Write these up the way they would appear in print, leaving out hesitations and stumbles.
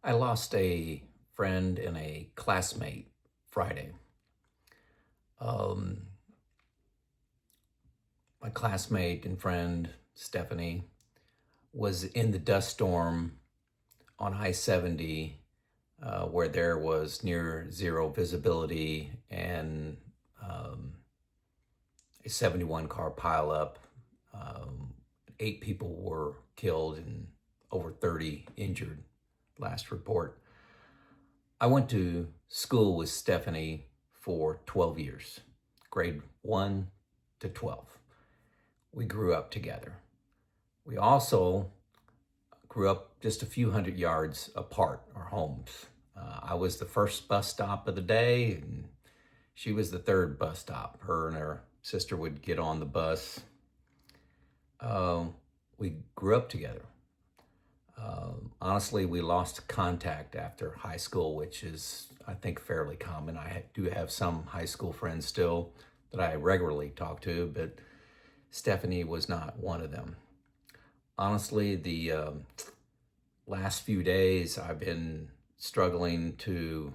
I lost a friend and a classmate Friday. Um, my classmate and friend, Stephanie, was in the dust storm on I-70 where there was near zero visibility and a 71 car pileup. Um, 8 people were killed and over 30 injured, last report. I went to school with Stephanie for 12 years, grade 1 to 12. We grew up together. We also grew up just a few hundred yards apart, our homes. I was the first bus stop of the day, and she was the third bus stop. Her and her sister would get on the bus. We grew up together. Honestly, we lost contact after high school, which is, I think, fairly common. I do have some high school friends still that I regularly talk to, but Stephanie was not one of them. Honestly, the last few days I've been struggling to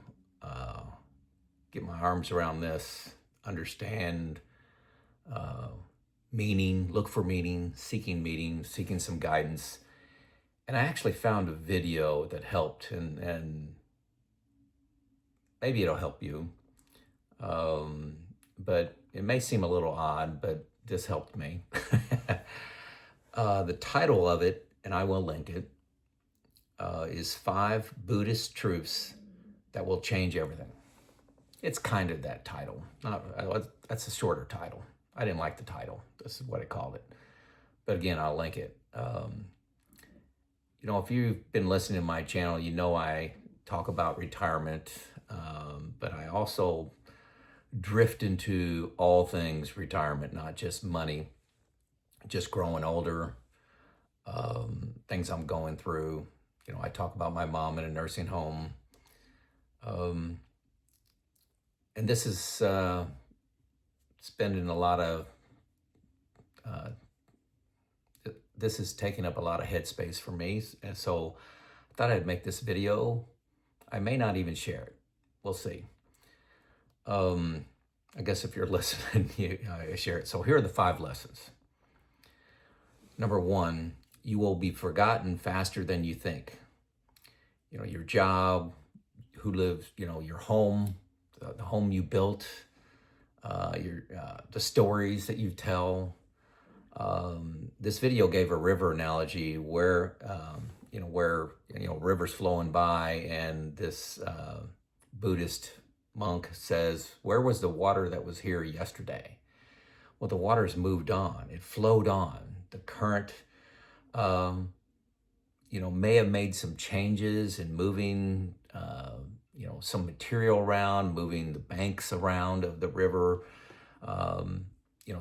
get my arms around this, understand meaning, look for meaning, seeking some guidance. And I actually found a video that helped, and maybe it'll help you. But it may seem a little odd, but this helped me. The title of it, and I will link it, is 5 Buddhist Truths That Will Change Everything. It's kind of that title. That's a shorter title. I didn't like the title. This is what I called it. But again, I'll link it. If you've been listening to my channel, you know I talk about retirement, but I also drift into all things retirement, not just money, just growing older, things I'm going through. I talk about my mom in a nursing home. And this is spending a lot of, this is taking up a lot of headspace for me. And so I thought I'd make this video. I may not even share it. We'll see. I guess if you're listening, I share it. So here are the 5 lessons. Number 1, you will be forgotten faster than you think. Your job, who lives, your home, the home you built, the stories that you tell. This video gave a river analogy where, rivers flowing by, and this Buddhist monk says, where was the water that was here yesterday? Well, the water's moved on. It flowed on. The current, may have made some changes in moving, some material around, moving the banks around of the river.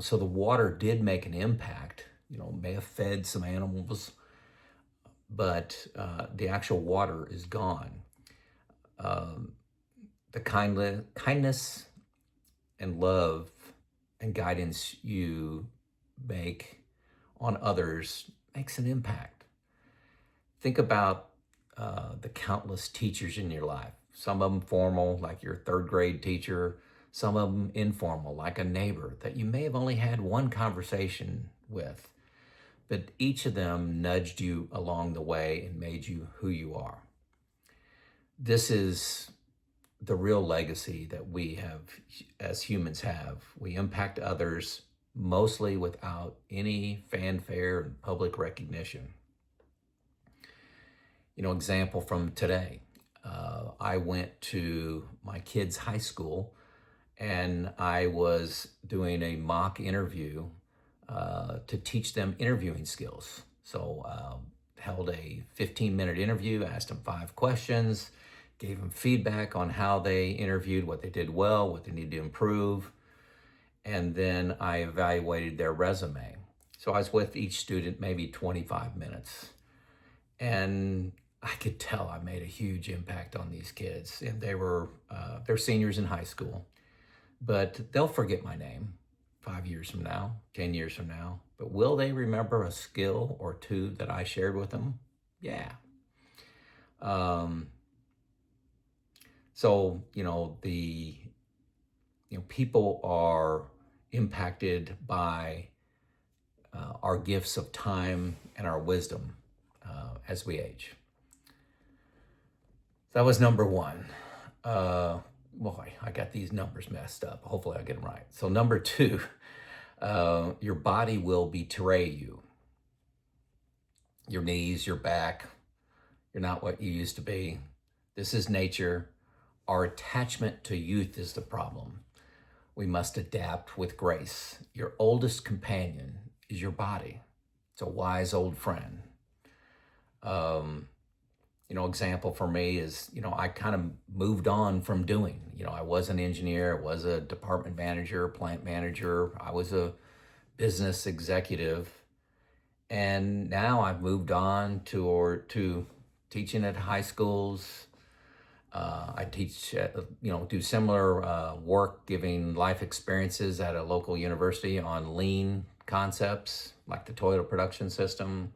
So the water did make an impact, may have fed some animals, but the actual water is gone. The kindness and love and guidance you make on others makes an impact. Think about the countless teachers in your life. Some of them formal, like your 3rd grade teacher. Some of them informal, like a neighbor that you may have only had one conversation with. But each of them nudged you along the way and made you who you are. This is the real legacy that we have, as humans have. We impact others mostly without any fanfare and public recognition. Example from today. I went to my kids' high school and I was doing a mock interview to teach them interviewing skills. So held a 15-minute interview, asked them 5 questions, gave them feedback on how they interviewed, what they did well, what they need to improve, and then I evaluated their resume. So I was with each student maybe 25 minutes, and I could tell I made a huge impact on these kids, and they're seniors in high school, but they'll forget my name 5 years from now, 10 years from now. But will they remember a skill or 2 that I shared with them? Yeah. So, people are impacted by our gifts of time and our wisdom as we age. That was number one. Boy, I got these numbers messed up. Hopefully I get them right. So number two, your body will betray you. Your knees, your back, you're not what you used to be. This is nature. Our attachment to youth is the problem. We must adapt with grace. Your oldest companion is your body. It's a wise old friend. Example for me is, I kind of moved on from doing. I was an engineer, I was a department manager, plant manager, I was a business executive. And now I've moved on to teaching at high schools. I teach, do similar work, giving life experiences at a local university on lean concepts like the Toyota production system.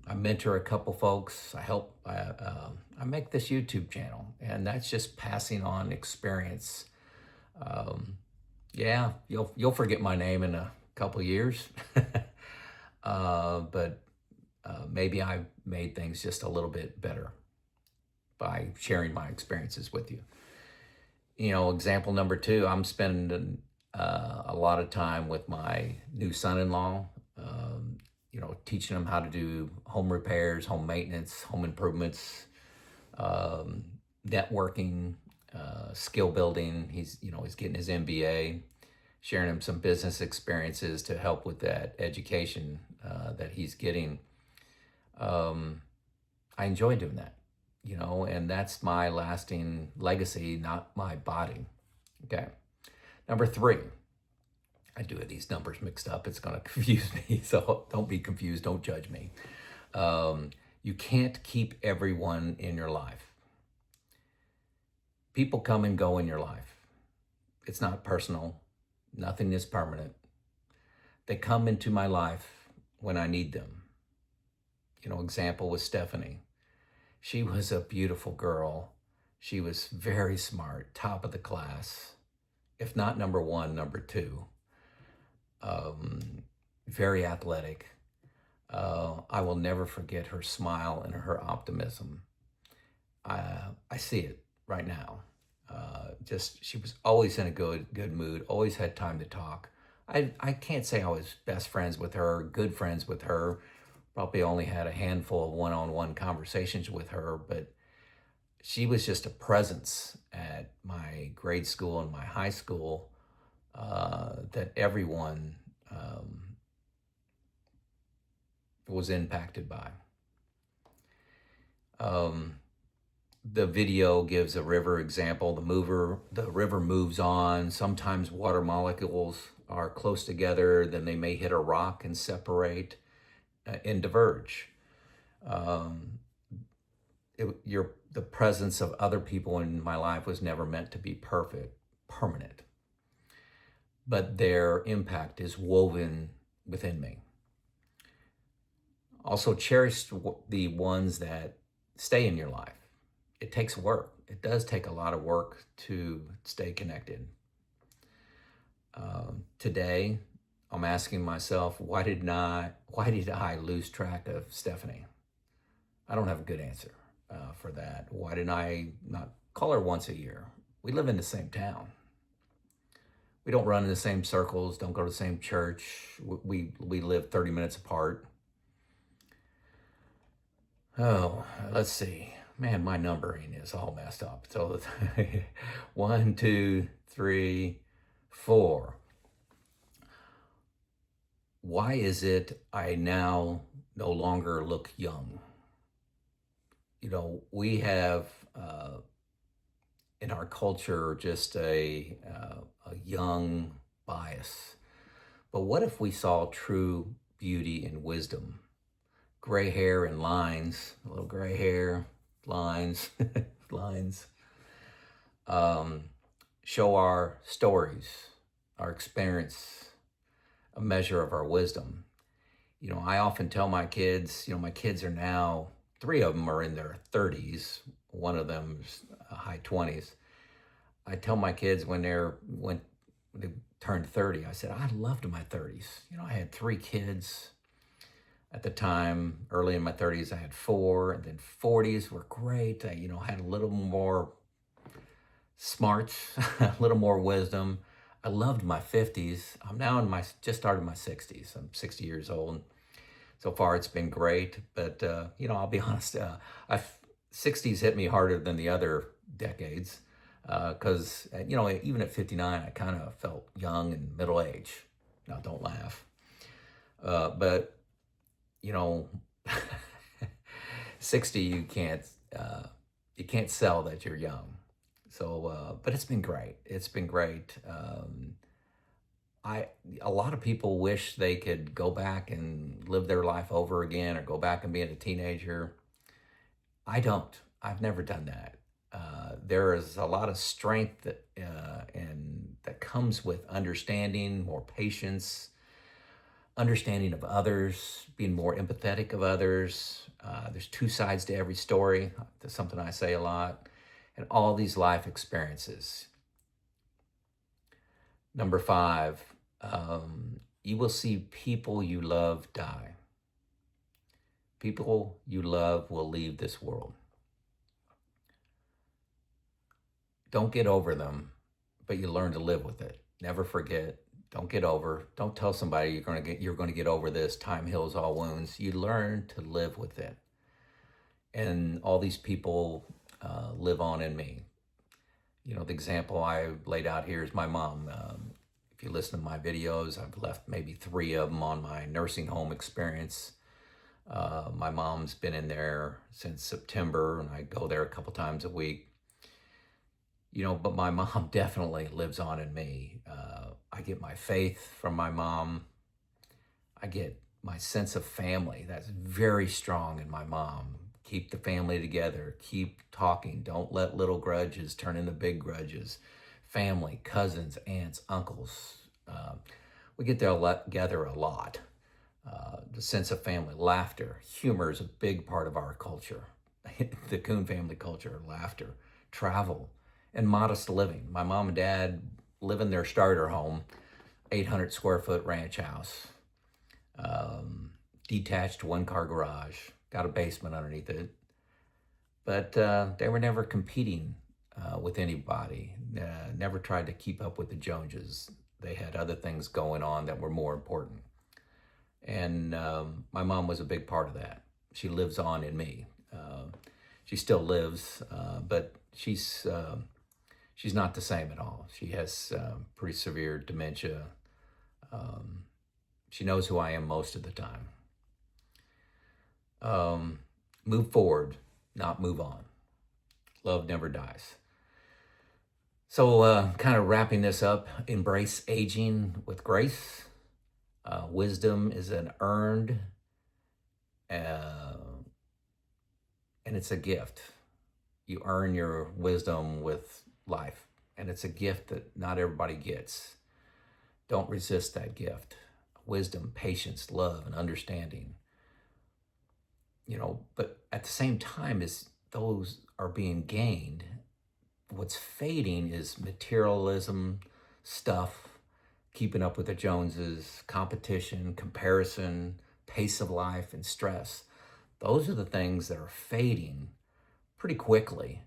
I mentor a couple folks. I make this YouTube channel, and that's just passing on experience. Yeah, you'll forget my name in a couple years, but maybe I made things just a little bit better by sharing my experiences with you. Example number two, I'm spending a lot of time with my new son-in-law, teaching him how to do home repairs, home maintenance, home improvements, networking, skill building. He's getting his MBA, sharing him some business experiences to help with that education that he's getting. I enjoy doing that, and that's my lasting legacy, not my body. Okay. Number three, I do have these numbers mixed up. It's going to confuse me. So don't be confused. Don't judge me. You can't keep everyone in your life. People come and go in your life. It's not personal. Nothing is permanent. They come into my life when I need them. Example was Stephanie. She was a beautiful girl. She was very smart, top of the class, if not number one, number two. Very athletic. I will never forget her smile and her optimism. I see it right now. She was always in a good mood, always had time to talk. I can't say I was best friends with her, good friends with her. Probably only had a handful of one-on-one conversations with her, but she was just a presence at my grade school and my high school that everyone was impacted by. The video gives a river example. The river moves on. Sometimes water molecules are close together, then they may hit a rock and separate and diverge. The presence of other people in my life was never meant to be permanent, but their impact is woven within me. Also, cherish the ones that stay in your life. It takes work. It does take a lot of work to stay connected. Today, I'm asking myself, why did I lose track of Stephanie? I don't have a good answer for that. Why didn't I not call her once a year? We live in the same town. We don't run in the same circles, don't go to the same church. We live 30 minutes apart. Oh, let's see. Man, my numbering is all messed up. So 1, 2, 3, 4. Why is it I now no longer look young? We have in our culture just a young bias. But what if we saw true beauty and wisdom? Gray hair and lines, a little gray hair, lines, lines. Show our stories, our experience, a measure of our wisdom. I often tell my kids, my kids are now, 3 of them are in their 30s. One of them's a high 20s. I tell my kids when they turned 30, I said, I loved my 30s. I had 3 kids at the time. Early in my 30s, I had 4, and then 40s were great. I, had a little more smarts, a little more wisdom. I loved my 50s. I'm now just started my 60s. I'm 60 years old. So far, it's been great. But, I'll be honest, 60s hit me harder than the other decades. Because, even at 59, I kind of felt young and middle age. Now, don't laugh. But, 60, you can't sell that you're young. So, but it's been great. It's been great. A lot of people wish they could go back and live their life over again, or go back and being a teenager. I don't. I've never done that. There is a lot of strength that comes with understanding, more patience, understanding of others, being more empathetic of others. There's 2 sides to every story. That's something I say a lot. And all these life experiences. Number 5, you will see people you love die. People you love will leave this world. Don't get over them, but you learn to live with it. Never forget. Don't get over. Don't tell somebody you're going to get over this. Time heals all wounds. You learn to live with it. And all these people live on in me. The example I laid out here is my mom. If you listen to my videos, I've left maybe 3 of them on my nursing home experience. My mom's been in there since September, and I go there a couple times a week. But my mom definitely lives on in me. I get my faith from my mom. I get my sense of family. That's very strong in my mom. Keep the family together. Keep talking. Don't let little grudges turn into big grudges. Family, cousins, aunts, uncles. We get together a lot. The sense of family, laughter, humor is a big part of our culture. The Coon family culture, laughter, travel, and modest living. My mom and dad live in their starter home, 800 square foot ranch house, detached 1-car garage, got a basement underneath it. But they were never competing with anybody, never tried to keep up with the Joneses. They had other things going on that were more important. And my mom was a big part of that. She lives on in me. She still lives, but she's not the same at all. She has pretty severe dementia. She knows who I am most of the time. Move forward, not move on. Love never dies. So kind of wrapping this up, embrace aging with grace. Wisdom is an earned, and it's a gift. You earn your wisdom with life, and it's a gift that not everybody gets. Don't resist that gift. Wisdom, patience, love, and understanding. But at the same time as those are being gained, what's fading is materialism, stuff, keeping up with the Joneses, competition, comparison, pace of life, and stress. Those are the things that are fading pretty quickly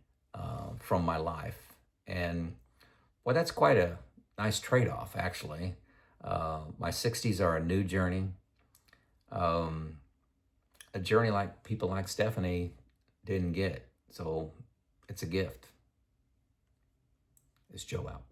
from my life. And well, that's quite a nice trade-off, actually. My 60s are a new journey. A journey like people like Stephanie didn't get. So it's a gift. It's Joe out.